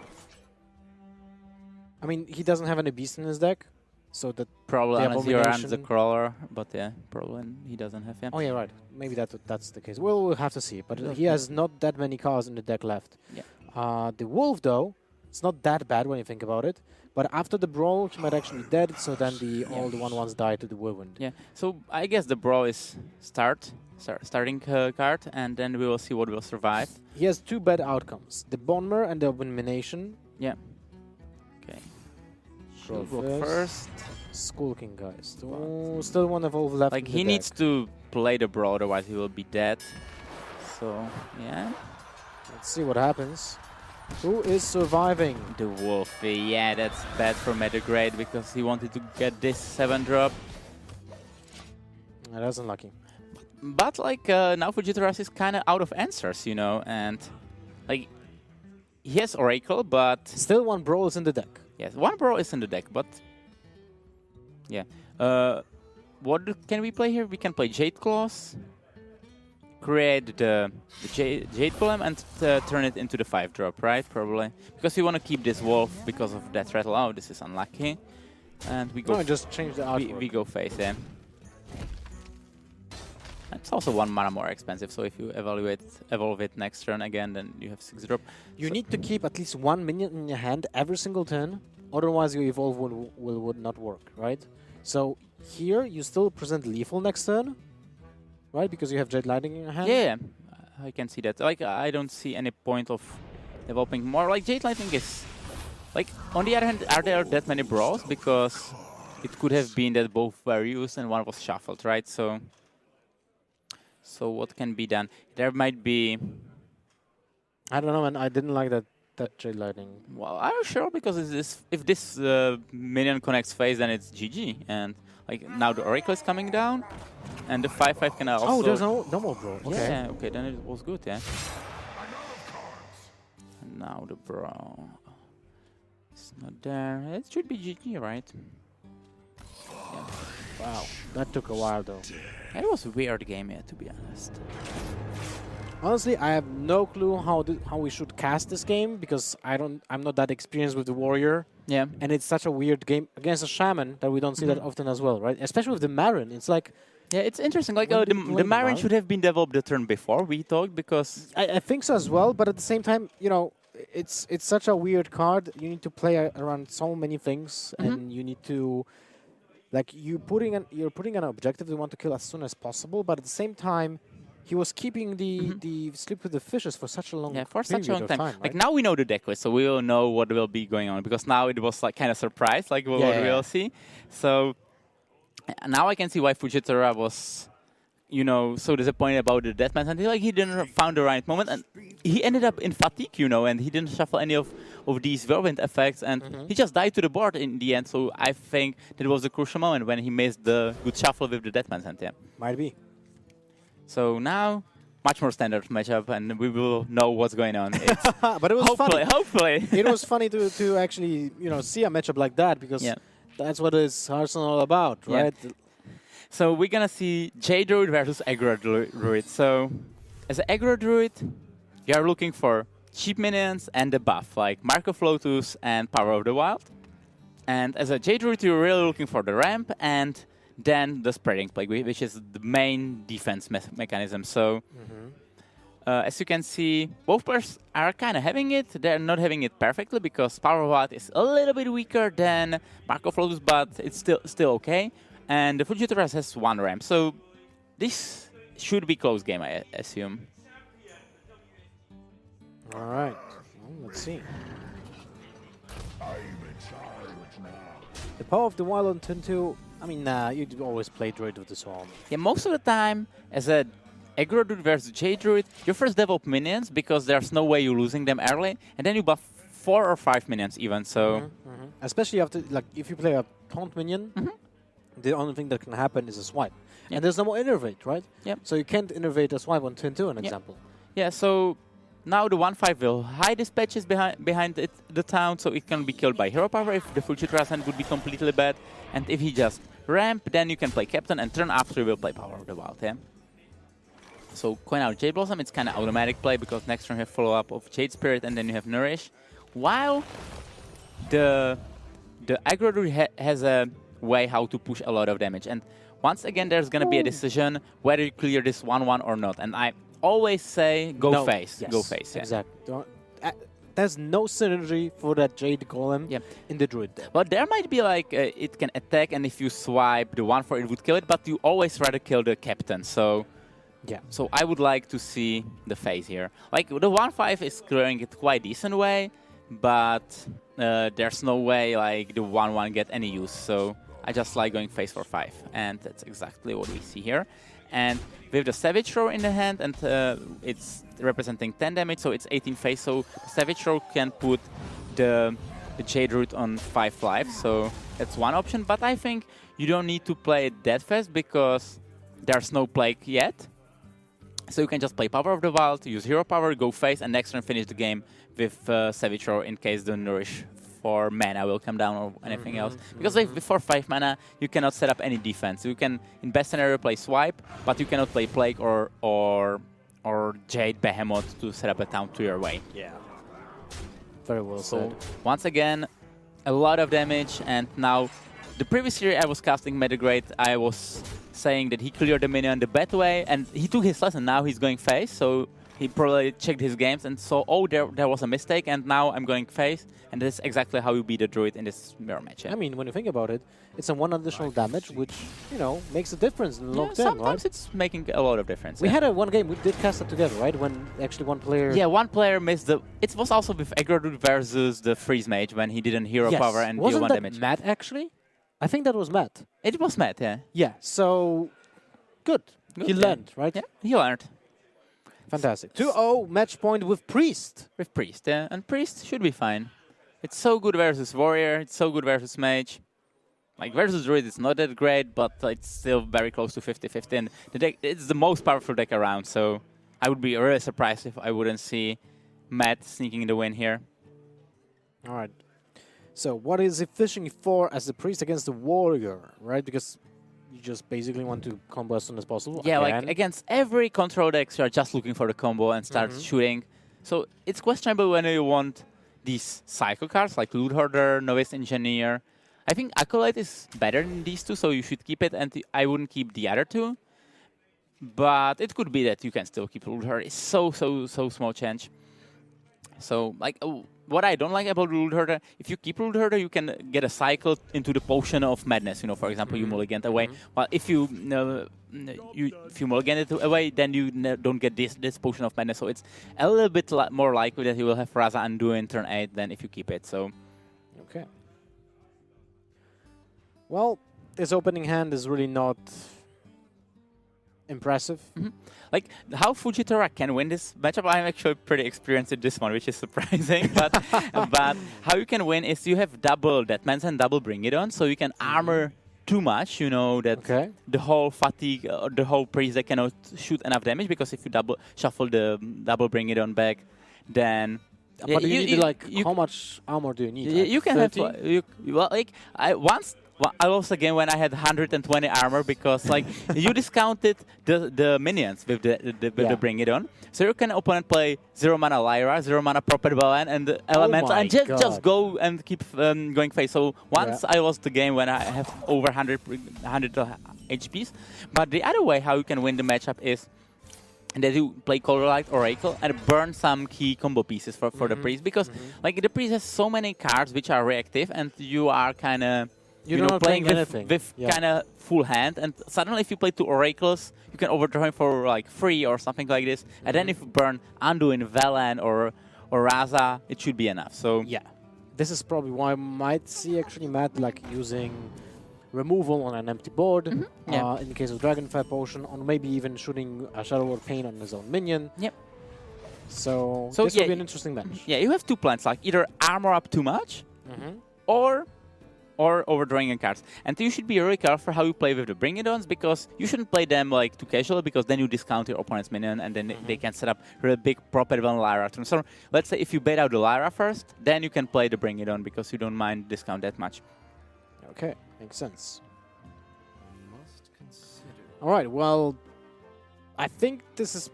I mean, he doesn't have any beast in his deck, so that Probably the unless you run the abomination- crawler. But yeah, probably he doesn't have. Yeah. Oh yeah, right. Maybe that's the case. Well, we'll have to see. But he has not that many cards in the deck left. Yeah. The wolf though, it's not that bad when you think about it. But after the brawl, he might actually be dead. So then all the 1/1s die to the whirlwind. Yeah. So I guess the Brawl is starting card, and then we will see what will survive. He has 2 bad outcomes: the Bonmer and the Abomination. Yeah. Okay. Shield Shield block first. first. Skulking guys. Oh, still one evolve left. Like in the he needs deck. to play the Brawl, otherwise he will be dead. So yeah. Let's see what happens. Who is surviving? The Wolf, yeah, that's bad for MatTheGreat because he wanted to get this 7-drop. That's unlucky. But like now Fujitoras is kind of out of answers, you know, and like he has Oracle, but Still 1 brawl is in the deck. yes, 1 Brawl is in the deck, but yeah. Can we play here? We can play Jade Claws, create the Jade Golem, and turn it into the 5-drop, right? Probably because we want to keep this Wolf because of that rattle. Oh, this is unlucky, and we go. No, just change the artwork. We go face, yeah. It's also 1 mana more expensive, so if you evolve it next turn again, then you have 6-drop. You need to keep at least 1 minion in your hand every single turn, otherwise your evolve would not work, right? So here you still present lethal next turn, right? Because you have Jade Lightning in your hand. Yeah, I can see that. Like I don't see any point of developing more. Like Jade Lightning is like on the other hand, are there that many brawls? Because it could have been that both were used and one was shuffled, right? So what can be done? There might be. I don't know, man. I didn't like that Jade Lightning. Well, are you sure? Because if this minion connects phase, then it's GG. And like now the Oracle is coming down, and the 5/5 can also. Oh, there's no more brawl. Okay. Yeah, okay, then it was good, yeah. And now the Brawl. It's not there. It should be GG, right? Yeah. Wow, that took a while though. It was a weird game, yeah, to be honest. Honestly, I have no clue how we should cast this game because I'm not that experienced with the warrior. Yeah. And it's such a weird game against a shaman that we don't see that often as well, right? Especially with the Marin, it's like. Yeah, it's interesting. Like When the did Blade Marin Wild? should have been developed the turn before we thought, because I think so as well, but at the same time, you know, it's such a weird card. You need to play around so many things, and you need to, like, you're putting an objective you want to kill as soon as possible, but at the same time, he was keeping the Sleep with the Fishes for such a long time. Like right? now we know the deck list, so we will know what will be going on, because now it was like kind of surprised, like what we'll see. So now I can see why Fujitora was, you know, so disappointed about the deathmatch until like he didn't found the right moment, and he ended up in fatigue, you know, and he didn't shuffle any of these whirlwind effects, and he just died to the board in the end. So I think that was a crucial moment when he missed the good shuffle with the deathmatch hand. Yeah. Might be. So now, much more standard matchup, and we will know what's going on. It's But it was funny. hopefully. It was funny to actually, you know, see a matchup like that, because that's what is Hearthstone all about, right? So we're gonna see Jade Druid versus Aggro Druid. So as an Aggro Druid, you are looking for cheap minions and the buff, like Mark of Lotus and Power of the Wild. And as a Jade Druid, you're really looking for the ramp and then the Spreading Plague, which is the main defense mechanism. So as you can see, both players are kind of having it. They're not having it perfectly because Power of the Wild is a little bit weaker than Mark of Lotus, but it's still okay. And the Fujitora has 1 ramp. So this should be close game, I assume. All right. Well, let's see. The power of the wild on turn 2. I mean, you always play Druid with the Swarm. Yeah, most of the time, as a aggro druid versus Jade druid, you first develop minions because there's no way you're losing them early, and then you buff 4 or 5 minions even. So, especially after, like, if you play a taunt minion, the only thing that can happen is a swipe, and there's no more innervate, right? Yep. So you can't innervate a swipe on turn 2, an example. Yeah. So now the 1/5 will hide dispatches behind the town, so it can be killed by hero power if the Fujitora hand would be completely bad, and if he just ramp, then you can play captain, and turn after you will play power of the wild. Yeah. So coin out Jade Blossom, it's kind of automatic play because next turn you have follow-up of Jade Spirit and then you have Nourish. While the aggro druid has a way how to push a lot of damage. And once again, there's going to be a decision whether you clear this 1/1 or not. And I always say go face. Yes, go face. Yeah. Exactly. There's no synergy for that Jade Golem in the Druid deck. But there might be like, it can attack and if you swipe the 1/4 it would kill it, but you always rather kill the captain. So yeah. So I would like to see the phase here. Like the 1/5 is clearing it quite decent way, but there's no way like the 1/1 get any use. So I just like going phase for 5, and that's exactly what we see here. And with the Savage Roar in the hand, and it's representing 10 damage, so it's 18 phase. So Savage Roar can put the Jade Root on 5 life. So that's one option. But I think you don't need to play it that fast because there's no Plague yet. So you can just play Power of the Wild, use Hero Power, go face, and next turn finish the game with Savage Roar in case the Nourish for mana will come down or anything else. Because before 5 mana, you cannot set up any defense. You can, in best scenario, play Swipe, but you cannot play Plague or Jade Behemoth to set up a town to your way. Yeah. Very well said. Once again, a lot of damage, and now the previous year I was casting MatTheGreat, I was saying that he cleared the minion the bad way, and he took his lesson. Now he's going face, so he probably checked his games and saw, oh, there was a mistake, and now I'm going face, and that's exactly how you beat the druid in this mirror match. Yeah? I mean, when you think about it, it's a 1 additional damage, which, you know, makes a difference in the long term, sometimes it's making a lot of difference. We had one game, we did cast it together, right? When actually one player... Yeah, one player missed the... It was also with aggro druid versus the freeze mage when he didn't hero power and deal 1 damage. Wasn't that Matt, actually? I think that was Matt. It was Matt, yeah. Yeah, so... Good. He learned, right? Yeah, he learned. Fantastic. 2-0 match point with Priest. With Priest, yeah. And Priest should be fine. It's so good versus Warrior, it's so good versus Mage. Like, versus Druid, it's not that great, but it's still very close to 50-50. And the deck, it's the most powerful deck around, so I would be really surprised if I wouldn't see Matt sneaking the win here. All right. So, what is he fishing for as the Priest against the Warrior, right? Because you just basically want to combo as soon as possible. Yeah, like against every control deck, you're just looking for the combo and start shooting. So it's questionable whether you want these cycle cards like Loot Hoarder, Novice Engineer. I think Acolyte is better than these two, so you should keep it, and I wouldn't keep the other two. But it could be that you can still keep Loot Hoarder. It's so small change. So, like, what I don't like about Loot Hoarder, if you keep Loot Hoarder, you can get a cycle into the Potion of Madness. You know, for example, you mulligan it away. Well, if you mulligan it away, then you don't get this Potion of Madness. So it's a little bit more likely that you will have Raza Undo in turn 8 than if you keep it. So, okay. Well, this opening hand is really not impressive. Like, how Fujitora can win this matchup, I'm actually pretty experienced in this one, which is surprising. but how you can win is you have double Deathman's and double Bring It On, so you can armor too much, you know, that the whole fatigue, the whole priest that cannot shoot enough damage, because if you double shuffle the double Bring It On back, then... But you need, like, how much armor do you need? Like you can 30? Have... well, like, I lost a game when I had 120 armor because, like, you discounted the minions with the Bring It On. So your opponent play 0 mana Lyra, 0 mana Prophet Balan, and the Elemental, and just go and keep going face. So once I lost the game when I have over 100 HPs. But the other way how you can win the matchup is that you play Colorlight Oracle and burn some key combo pieces for the priest, because like the priest has so many cards which are reactive, and you are kind of You're not playing playing with, anything. with Yeah. kind of full hand, and suddenly if you play 2 oracles, you can overdraw him for like 3 or something like this, and then if you burn Anduin, Velen, or Raza, it should be enough. So Yeah. This is probably why I might see actually Matt like using removal on an empty board, Yeah. in the case of Dragonfire Potion, or maybe even shooting a Shadow Lord Pain on his own minion. Yep. So this yeah, will be an interesting match. Yeah, you have 2 plans, like either armor up too much, or overdrawing a cards. And you should be really careful how you play with the Bring It Ons, because you shouldn't play them like too casually, because then you discount your opponent's minion, and then they can set up really big prop-driven Lyra turn. So let's say if you bait out the Lyra first, then you can play the Bring It On, because you don't mind discount that much. Okay, makes sense. All right, well, I think this is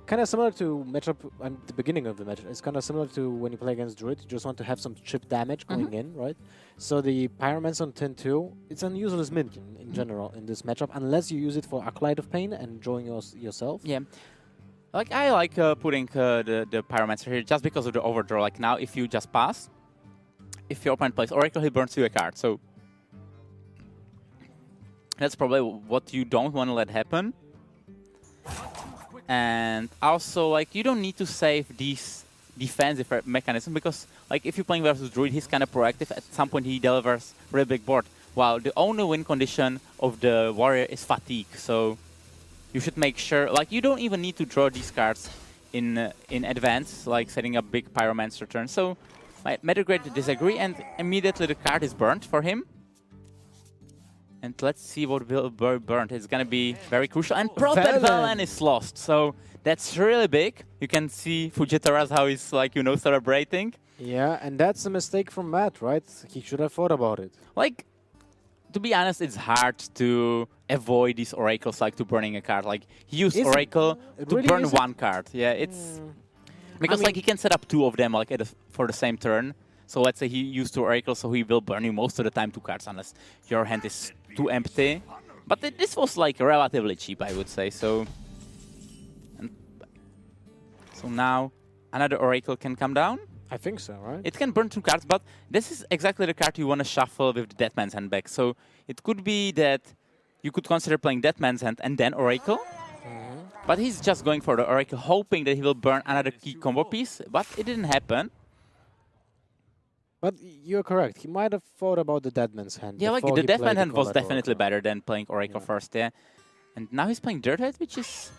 kind of similar to matchup at the beginning of the match. It's kind of similar to when you play against Druid. You just want to have some chip damage going in, right? So the Pyromancer on turn 2, it's an useless minion in general in this matchup, unless you use it for Acolyte of Pain and drawing yourself. Yeah. Like, I like putting the Pyromancer here just because of the overdraw. Like, now if you just pass, if your opponent plays Oracle, he burns you a card. So that's probably what you don't want to let happen. And also, like, you don't need to save these defensive mechanisms, because, like, if you're playing versus Druid, he's kind of proactive. At some point, he delivers a really big board. While the only win condition of the Warrior is fatigue. So you should make sure, like, you don't even need to draw these cards in advance, like setting up big Pyromancer turn. So MatTheGreat disagree, and immediately the card is burnt for him. And let's see what will be burnt. It's going to be very crucial. And Prophet Velen is lost. So that's really big. You can see Fujitora how he's, like, celebrating. Yeah, and that's a mistake from Matt, right? He should have thought about it. Like, to be honest, it's hard to avoid these oracles, like, to burning a card. Like, he used Oracle to really burn 1 card. Yeah, it's... Because, like, he can set up 2 of them, like, for the same turn. So let's say he used 2 oracles, so he will burn you most of the time 2 cards, unless your hand is too empty. But this was, like, relatively cheap, I would say. So now another oracle can come down. I think so, right? It can burn 2 cards, but this is exactly the card you want to shuffle with the Dead Man's Hand back. So it could be that you could consider playing Dead Man's Hand and then Oracle. But he's just going for the Oracle, hoping that he will burn another key combo piece, but it didn't happen. But you're correct. He might have thought about the Dead Man's Hand. Yeah, like, before the he Dead played Man's the Hand was Combat definitely Oracle. better than playing Oracle first, yeah. And now he's playing Dirt Head, which is...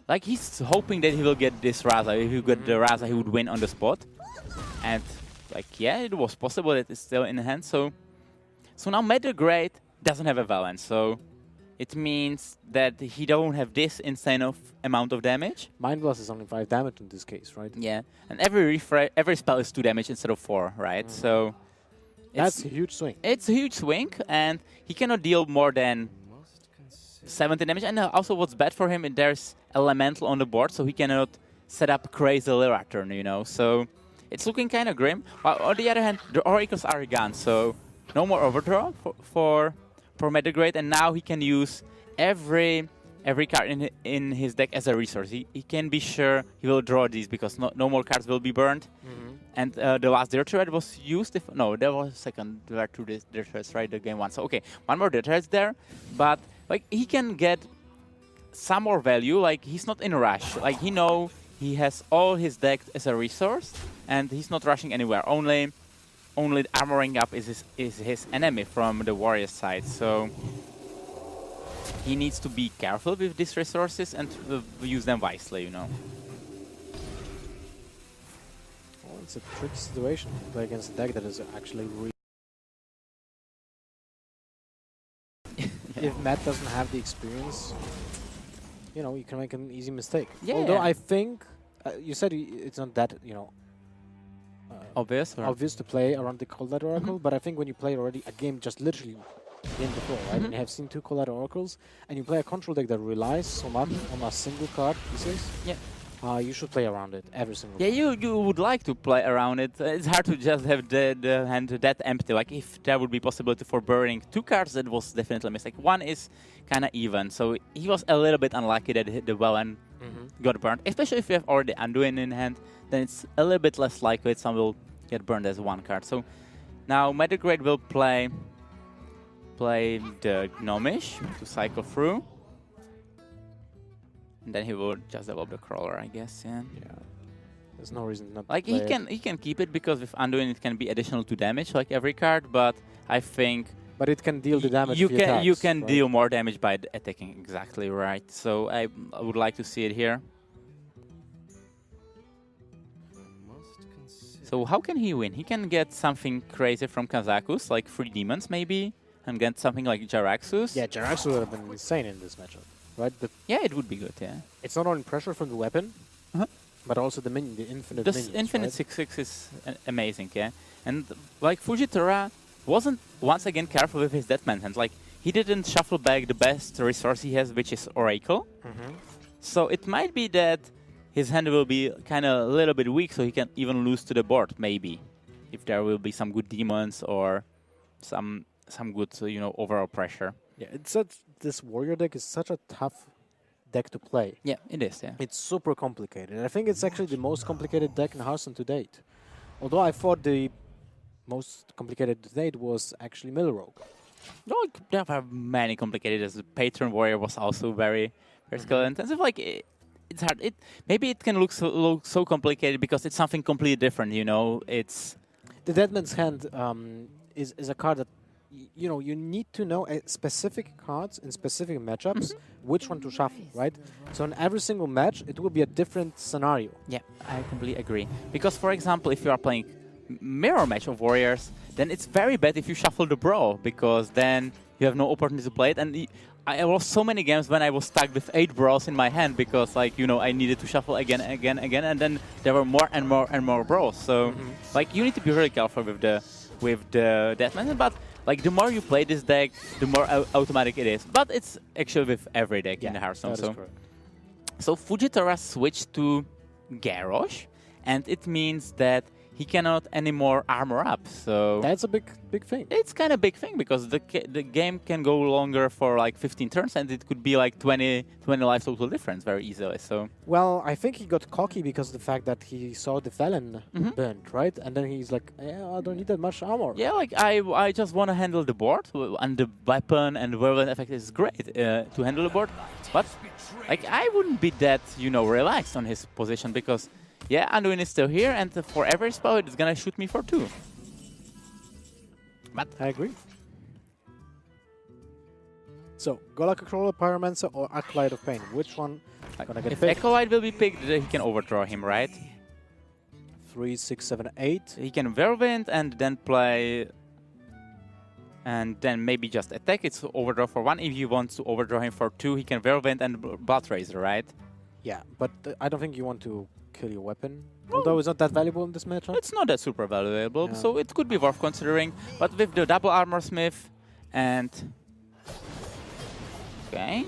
Like, he's hoping that he will get this Raza. If he got the Raza, he would win on the spot. And, like, yeah, it was possible that it's still in hand. So now MatTheGreat doesn't have a Velen, so it means that he don't have this insane amount of damage. Mind Blast is only 5 damage in this case, right? Yeah, and every spell is 2 damage instead of 4, right? So that's a huge swing. It's a huge swing, and he cannot deal more than 17 damage. And also, what's bad for him is there's Elemental on the board, so he cannot set up crazy Lyra turn, So it's looking kind of grim. While on the other hand, the Oracles are gone, so no more overdraw for MatTheGreat, and now he can use every card in his deck as a resource. He can be sure he will draw these, because no more cards will be burned. And the last Dirt Thread was used. No, there was a second Dirt Threads, right? The game 1. So okay, 1 more Dirt Threads there, but, like, he can get some more value. Like, he's not in a rush. Like, he has all his deck as a resource, and he's not rushing anywhere. Only armoring up is his enemy from the warrior side. So he needs to be careful with these resources and use them wisely, Well, it's a tricky situation to play against a deck that is actually really... If Matt doesn't have the experience, you can make an easy mistake. Yeah. Although I think, you said it's not that, obvious to play around the Cold Light Oracle, but I think when you play already a game just literally game before, right, and you have seen 2 Cold Light Oracles, and you play a control deck that relies so much on a single card pieces, you should play around it every single time. Yeah, you would like to play around it. It's hard to just have the hand that empty. Like, if there would be possibility for burning 2 cards, that was definitely a mistake. 1 is kind of even, so he was a little bit unlucky that the Velen got burned. Especially if you have already Anduin in hand, then it's a little bit less likely that some will get burned as 1 card. So now MatTheGreat will play play the Gnomish to cycle through. And then he will just develop the Crawler, I guess, yeah. Yeah. There's no reason not Like to play he can keep it because with Undoing it can be additional to damage like every card, but I think But it can deal the damage you via can attacks, you can right? deal more damage by attacking, exactly right. So I would like to see it here. So how can he win? He can get something crazy from Kazakus, like 3 demons maybe, and get something like Jaraxxus. Yeah, Jaraxxus would have been insane in this matchup, right? But Yeah, it would be good, yeah. it's not only pressure from the weapon, Uh-huh. but also the minion, the infinite This minions, infinite right? 6/6 is amazing, yeah. And like Fujitora wasn't once again careful with his death manhunt. Like he didn't shuffle back the best resource he has, which is Oracle. So it might be that his hand will be kind of a little bit weak, so he can even lose to the board, maybe, if there will be some good demons or some good, you know, overall pressure. Yeah, this warrior deck is such a tough deck to play. Yeah, it is. Yeah. It's super complicated. I think it's actually the most complicated deck in Hearthstone to date. Although I thought the most complicated to date was actually Milrogue. No, there are many complicated. As the Patron Warrior was also very skill intensive. Like it's hard. Maybe it can look so complicated because it's something completely different. You know, it's The Deadman's Hand is a card that you know you need to know specific cards in specific matchups which one to shuffle, right? So in every single match, it will be a different scenario. Yeah, I completely agree. Because, for example, if you are playing mirror match of warriors, then it's very bad if you shuffle the brawl, because then you have no opportunity to play it. And I lost so many games when I was stuck with 8 brawls in my hand because, like, you know, I needed to shuffle again, and then there were more and more brawls. So, like, you need to be really careful with the death method. But like, the more you play this deck, the more automatic it is. But it's actually with every deck in the Hearthstone. So Fujitora switched to Garrosh, and it means that he cannot anymore armor up. So That's a big thing. it's kind of big thing because the game can go longer for like 15 turns, and it could be like 20 life total difference very easily. So Well, I think he got cocky because of the fact that he saw the Velen burnt, right? And then he's like, yeah, I don't need that much armor. yeah, like I just want to handle the board, and the weapon and whirlwind effect is great to handle the board. But like I wouldn't be that, you know, relaxed on his position because yeah, Anduin is still here, and for every spell it's gonna shoot me for 2. But I agree. So, Golak Controller, Pyromancer, or Acolyte of Pain? Which one gonna get if picked? Acolyte will be picked, then he can overdraw him, right? 3, 6, 7, 8. He can whirlwind and then play, and then maybe just attack. It's overdraw for 1. If he wants to overdraw him for 2, he can whirlwind and Blood Razor, right? Yeah, but I don't think you want to kill your weapon. Although it's not that valuable in this matchup. It's not that super valuable, Yeah. so it could be worth considering. But with the double armor smith and okay,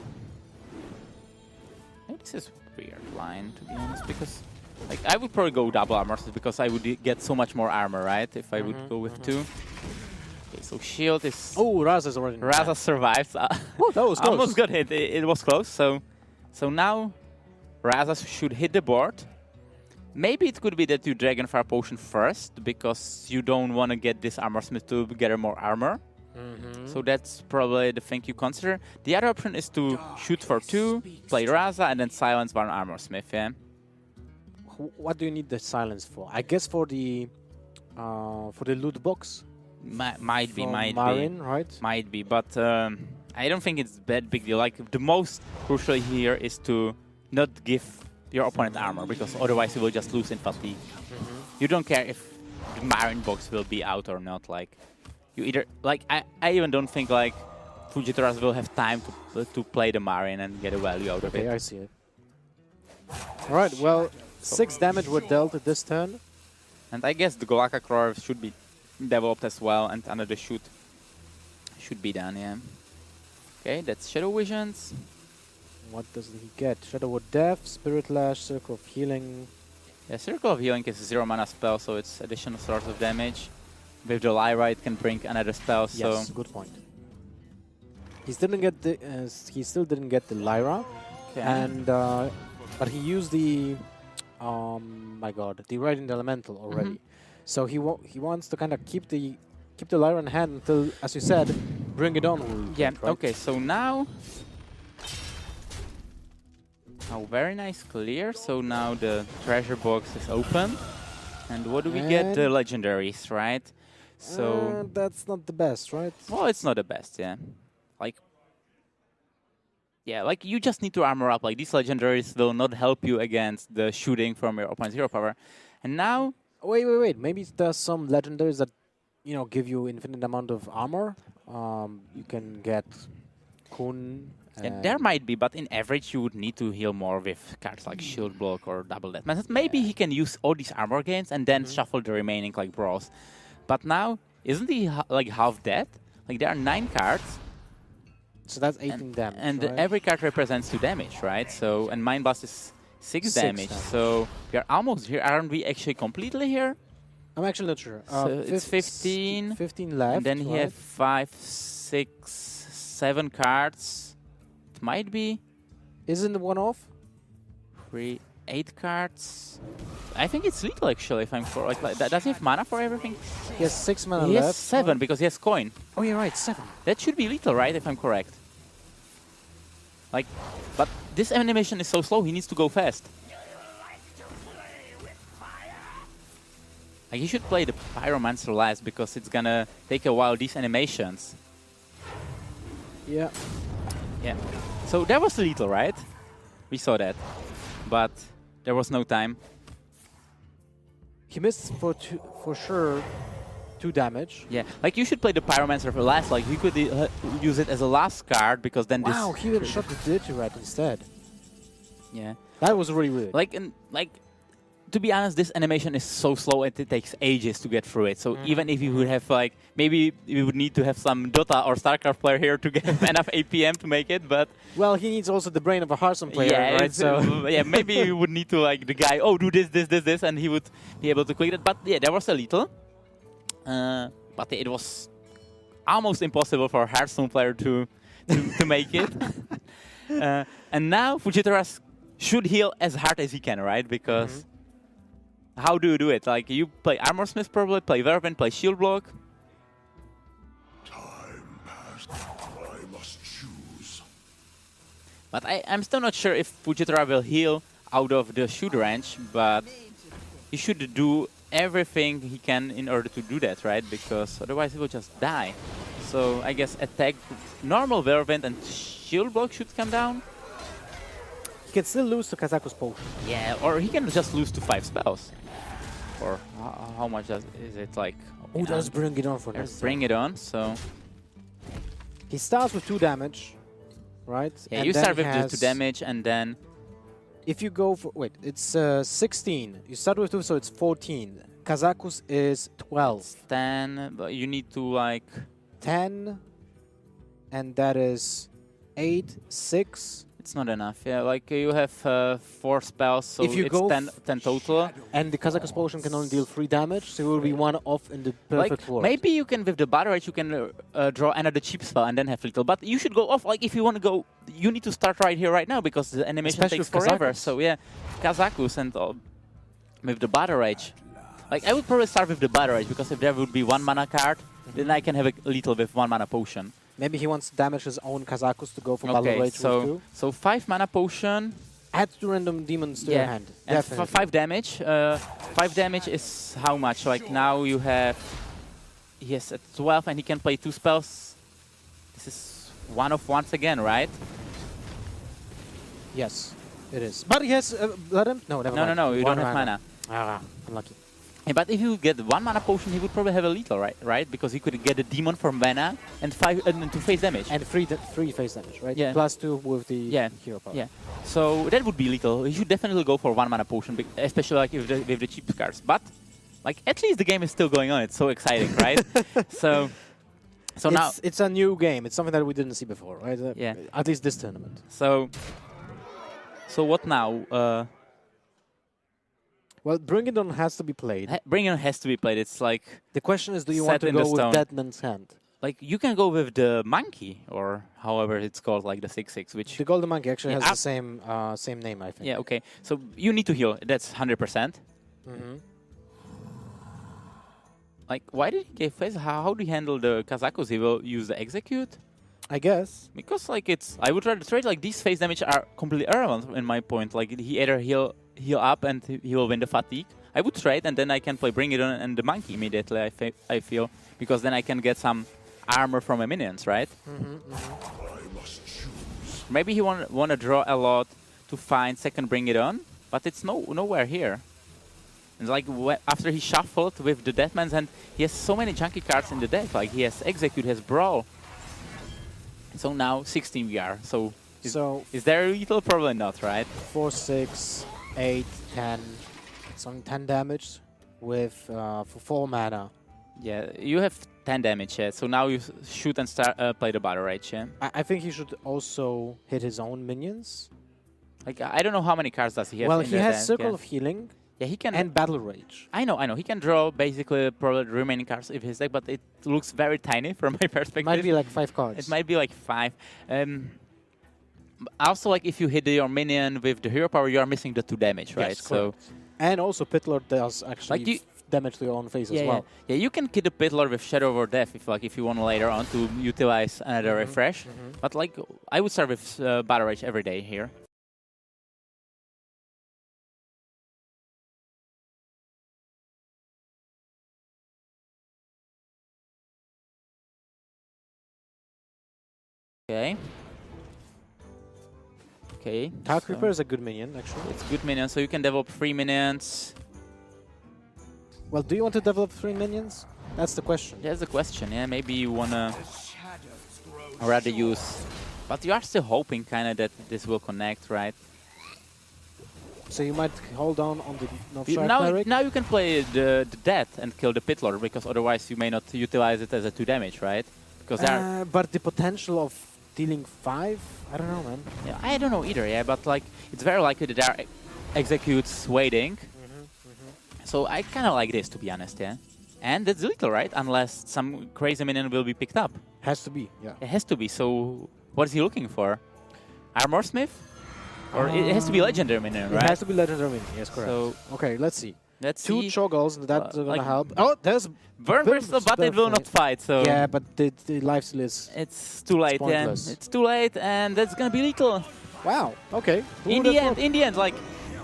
this is a weird line to be honest, because like I would probably go double armor smith because I would get so much more armor, right? If I would go with 2. Okay, so shield is. Oh, Raza's already. Raza survives. Oh, that was close. Almost got hit. It was close. So now Raza should hit the board. Maybe it could be that you Dragonfire Potion first, because you don't want to get this Armor Smith to gather more armor. So that's probably the thing you consider. The other option is to shoot for 2, play Raza, and then silence 1 Armor Smith, yeah? What do you need the silence for? I guess for the loot box. Might be. Marin, right? Might be, but I don't think it's that big deal. Like, the most crucial here is to not give your opponent armor, because otherwise you will just lose in fatigue. You don't care if the Marin box will be out or not. Like, you either like I even don't think like Fujitoras will have time to play the Marin and get a value out of it. Okay, I see it. All right, well, 6 damage were dealt at this turn. And I guess the Golaka Cror should be developed as well, and another shoot should be done. Yeah. Okay, that's Shadow Visions. What does he get? Shadow of Death, Spirit Lash, Circle of Healing. Yeah, Circle of Healing is a 0 mana spell, so it's additional source of damage. With the Lyra, it can bring another spell. Yes, so good point. He still didn't get the Lyra, okay. and but he used the the Radiant Elemental already. So he wants to kind of keep the Lyra in hand until, as you said, Bring It On will be Yeah, good, right? okay, so now... Oh, very nice clear. So now the treasure box is open. And what do we get? The legendaries, right? So... that's not the best, right? well, it's not the best, yeah. Like... yeah, like you just need to armor up. Like these legendaries will not help you against the shooting from your opponent's hero power. And now... Wait. Maybe there's some legendaries that, you know, give you infinite amount of armor. You can get Kun. yeah, there might be, but in average you would need to heal more with cards like Shield Block or Double Death. Maybe he can use all these armor gains and then shuffle the remaining like brawls. But now, isn't he like half dead? Like there are 9 cards. So that's 18 damage. And right? every card represents 2 damage, right? So, and Mind Blast is 6 damage. So we are almost here. Aren't we actually completely here? I'm actually not sure. So it's 15. 15 left. And then he have 5, 6, 7 cards. It might be. Isn't one off? 3, 8 cards. I think it's lethal actually, if I'm correct. Like, does he have mana for everything? He has 6 mana He left. has 7 because he has coin. Oh, you're right, 7. That should be lethal, right? If I'm correct. Like, but this animation is so slow. He needs to go fast. Like, he should play the Pyromancer last because it's gonna take a while. These animations. Yeah. Yeah. So that was lethal, right? We saw that, but there was no time. He missed for sure 2 damage. Yeah, like you should play the Pyromancer for last. Like you could use it as a last card because then Wow, this. he would have shot the Dirty Rat instead. Yeah. That was really weird. Like, to be honest, this animation is so slow and it takes ages to get through it. So even if you would have like, maybe you would need to have some Dota or StarCraft player here to get enough APM to make it, but... well, he needs also the brain of a Hearthstone player, yeah, right? So yeah, maybe you would need to like the guy, oh, do this, and he would be able to click it. But yeah, there was a little. But it was almost impossible for a Hearthstone player to make it. And now Fujitora should heal as hard as he can, right? Because how do you do it? Like you play Armor Smith probably, play Vervin, play Shield Block. Time passed. I must choose. But I'm still not sure if Fujitora will heal out of the shoot range, but he should do everything he can in order to do that, right? Because otherwise he will just die. So I guess attack, normal Vervin and Shield Block should come down. he can still lose to Kazaku's potion. Yeah, or he can just lose to 5 spells. Or how much is it like? Oh, does Bring It On for Let's next. bring it on. So He starts with 2 damage, right? yeah, And you then start he with the has 2 damage and then If you go for it's 16. You start with 2, so it's 14. Kazakus is 12. 10. But you need to like 10, and that is 8, 6. it's not enough. Yeah, like you have 4 spells, so If you it's go 10 total. And the Kazakus potion can only deal 3 damage, so you will be 1 off in the perfect Like world. maybe you can with the Battle Rage you can draw another cheap spell and then have little. But you should go off. Like if you want to go, you need to start right here, right now, because the animation Especially takes with forever. Kazakus. So yeah, Kazakus and with the Battle Rage. Like I would probably start with the Battle Rage because if there would be 1 mana card, then I can have a little with 1 mana potion. Maybe he wants to damage his own Kazakus to go for Battle Okay, Rage with 2. so 5 mana potion. Add 2 random demons to your hand. And Definitely. 5 damage. 5 damage is how much? Like now you have... He has at 12 and he can play 2 spells. This is 1 of once again, right? Yes, it is. But he has Blood Imp? No, never mind. No, you One don't have mana. Ah, unlucky. Yeah, but if you get 1 mana potion, he would probably have a lethal, right? Because he could get a demon from mana and 2 face damage. And 3 face damage, right? Yeah. Plus 2 with the hero power. Yeah, so that would be lethal. You should definitely go for 1 mana potion, especially like with the cheap cards. But like at least the game is still going on. It's so exciting, right? So now it's a new game. It's something that we didn't see before, right? Yeah. At least this tournament. So what now? Well, Bring It On has to be played. Bring It On has to be played. It's like The question is, do you set want to in the go with stone. Dead Man's Hand? Like you can go with the monkey or however it's called, like the 6/6, which The Golden Monkey actually Yeah, has the same name, I think. yeah, okay. So you need to heal. That's 100%. Like, why did he give phase? How do you handle the Kazakus? He will use the execute? I guess. Because, like, I would rather trade, like, these phase damage are completely irrelevant in my point. Like, he either heal up and he will win the fatigue. I would trade and then I can play Bring It On and the Monkey immediately, I feel. Because then I can get some armor from my minions, right? I must choose. Maybe he want to draw a lot to find second Bring It On, but it's nowhere here. And like after he shuffled with the Deathman's Hand, he has so many chunky cards in the deck. Like he has Execute, he has Brawl. So now 16 we are. So is there a little problem? Not, right? 4, 6, 8, 10. Some 10 damage with for 4 mana. Yeah, you have 10 damage. Yeah. So now you shoot and start play the Battle Rage. Yeah. I think he should also hit his own minions. Like I don't know how many cards does he have. Well, in he the has deck, Circle yeah. of Healing. Yeah, he can. And Battle Rage. I know. He can draw basically probably the remaining cards of his deck, but it looks very tiny from my perspective. Might be like 5 cards. It might be like 5. Also, like if you hit your minion with the hero power, you are missing the 2 damage, right? Yes, so. And also Pitlord does actually like damage to your own face as well. Yeah, you can kill the Pitlord with Shadow over Death if you want later on to utilize another refresh. But like I would start with Battle Rage every day here. Okay. Okay. Tile Creeper is a good minion, actually. It's good minion, so you can develop 3 minions. Well, do you want to develop 3 minions? That's the question. That's the question, yeah. Maybe you wanna rather use... But you are still hoping kinda that this will connect, right? So you might hold on the North Shark Cleric? Now you can play the Death and kill the Pitlord, because otherwise you may not utilize it as a 2 damage, right? Because but the potential of dealing 5? I don't know, man. Yeah, I don't know either, yeah, but like it's very likely that there are executes waiting. So I kind of like this, to be honest, yeah. And that's little, right? Unless some crazy minion will be picked up. Has to be, yeah. It has to be. So what is he looking for? Armor Smith? Or it has to be legendary minion, right? It has to be legendary minion, yes, correct. So, okay, let's see. Let's 2 see. Choggles, that's gonna like help. Oh, there's Burn Crystal, but it will not fight, so... Yeah, but the lifesteal is... It's too late, yeah. It's too late, and that's gonna be lethal. Wow, okay. In the end, like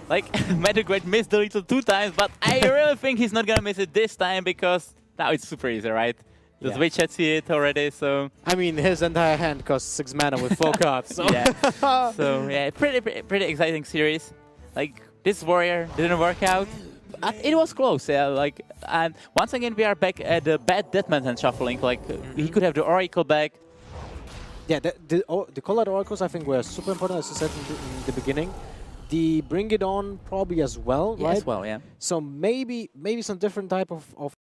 MatTheGreat missed the lethal 2 times, but I really think he's not gonna miss it this time, because now it's super easy, right? The Switch had seen it already, so... I mean, his entire hand costs 6 mana with 4 cards, so... Yeah. So, yeah, pretty exciting series. Like, this Warrior didn't work out. It was close, yeah. Like, and once again, we are back at the bad Deathman's Hand shuffling. Like, he could have the Oracle back. Yeah, the colored Oracles, I think, were super important, as you said in the beginning. The Bring It On probably as well, right? As well, yeah. So maybe some different type of